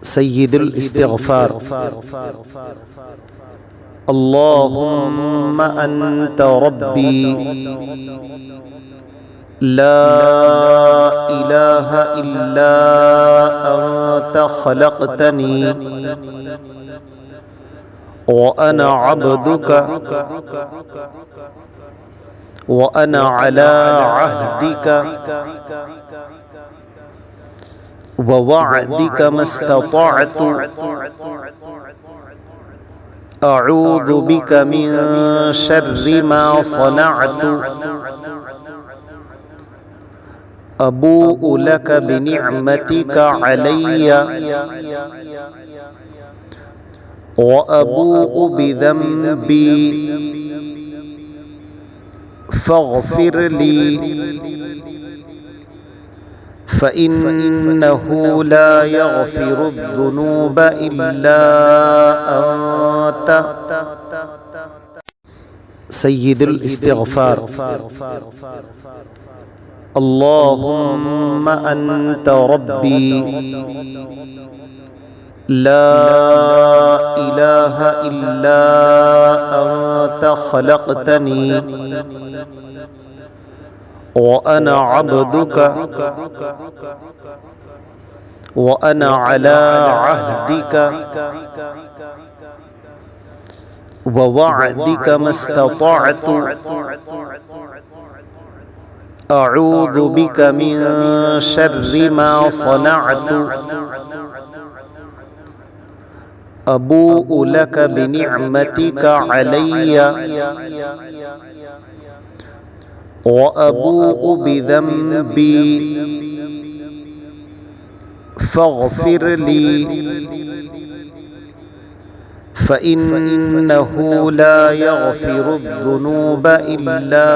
सय्यिदुल इस्तिग़फ़ार। अल्लाहुम्मा अन्ता रब्बी ला इलाहा इल्ला अन्ता ख़लक़तनी व अना अब्दुका व अना अला अहदिका व वअदिका मस्ततअतु अऊज़ु बिका मिन शर्रि मा सनअतु अबूउ लका बिनिअमतिका अलैया व अबूउ बिज़ंबी फ़ग़फ़िर ली फ़इन्नहु ला यग़फ़िरुज़्ज़ुनूब इल्ला अन्त सय्यिदुल इस्तिग़फ़ार। अल्लाहुम्मा अन्ता रब्बी ला इलाहा इल्ला अन्ता ख़लक़तनी व अना अब्दुका व अना अला अहदिका व वअदिका मस्ततअतु अऊज़ु बिका मिन शर्रि मा सनअतु अबूउ लका बिनिअमतिका अलैया व अबूउ बिज़ंबी फ़ग़फ़िर ली फ़इन्नहु ला यग़फ़िरुज़्ज़ुनूब इल्ला